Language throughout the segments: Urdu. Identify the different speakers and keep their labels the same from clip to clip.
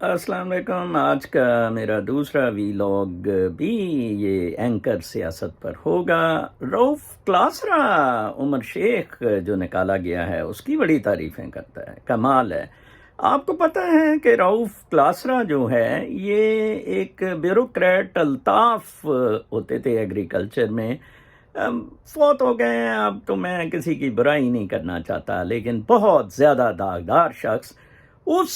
Speaker 1: السلام علیکم۔ آج کا میرا دوسرا ویلاگ بھی یہ اینکر سیاست پر ہوگا۔ رؤف کلاسرا عمر شیخ جو نکالا گیا ہے اس کی بڑی تعریفیں کرتا ہے، کمال ہے۔ آپ کو پتہ ہے کہ رؤف کلاسرا جو ہے یہ ایک بیوروکریٹ الطاف ہوتے تھے ایگریکلچر میں، فوت ہو گئے ہیں اب، تو میں کسی کی برائی نہیں کرنا چاہتا، لیکن بہت زیادہ داغدار شخص اس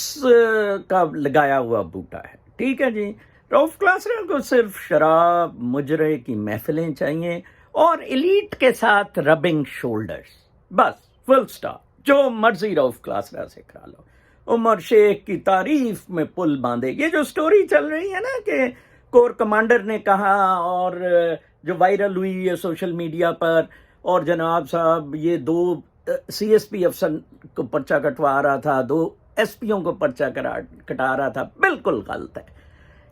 Speaker 1: کا لگایا ہوا بوٹا ہے۔ ٹھیک ہے جی، رؤف کلاسرا کو صرف شراب مجرے کی محفلیں چاہیے اور ایلیٹ کے ساتھ ربنگ شولڈرز، بس فل سٹاپ۔ جو مرضی رؤف کلاسرا سے کرا لو۔ عمر شیخ کی تعریف میں پل باندھے، یہ جو سٹوری چل رہی ہے نا کہ کور کمانڈر نے کہا، اور جو وائرل ہوئی ہے سوشل میڈیا پر، اور جناب صاحب یہ 2 سی ایس پی افسر کو پرچہ کٹوا رہا تھا، 2 ایس پیوں کو پرچہ کٹا رہا تھا، بالکل غلط ہے۔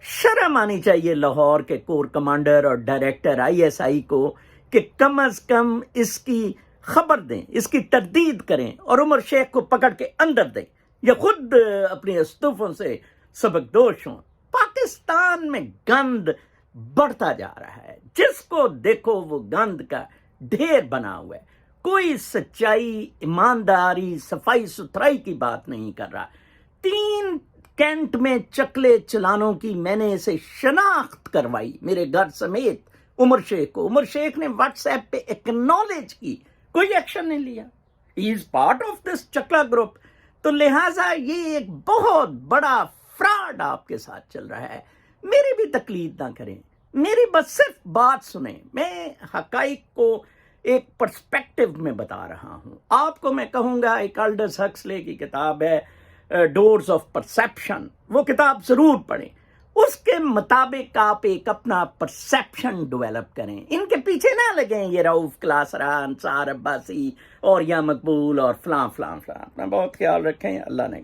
Speaker 1: شرم آنی چاہیے لاہور کے کور کمانڈر اور ڈائریکٹر آئی ایس آئی کو کہ کم از کم اس کی خبر دیں، اس کی تردید کریں اور عمر شیخ کو پکڑ کے اندر دیں، یا خود اپنے استعفوں سے سبق دوش ہوں۔ پاکستان میں گند بڑھتا جا رہا ہے، جس کو دیکھو وہ گند کا ڈھیر بنا ہوا ہے، کوئی سچائی، ایمانداری، صفائی ستھرائی کی بات نہیں کر رہا۔ 3 کینٹ میں چکلے چلانوں کی میں نے اسے شناخت کروائی، میرے گھر سمیت، عمر شیخ کو۔ عمر شیخ نے واٹس ایپ پہ ایکنالج کی، کوئی ایکشن نہیں لیا۔ He is part of this چکلا گروپ، تو لہٰذا یہ ایک بہت بڑا فراڈ آپ کے ساتھ چل رہا ہے۔ میری بھی تقلید نہ کریں، میری بس صرف بات سنیں، میں حقائق کو ایک پرسپیکٹو میں بتا رہا ہوں۔ آپ کو میں کہوں گا ایک الڈس ہکسلے کی کتاب ہے ڈورز آف پرسیپشن، وہ کتاب ضرور پڑھیں، اس کے مطابق آپ ایک اپنا پرسیپشن ڈیولپ کریں، ان کے پیچھے نہ لگیں یہ رؤف کلاسرا، انصار عباسی اور یا مقبول اور فلاں فلاں فلاں۔ اپنا بہت خیال رکھیں، اللہ نے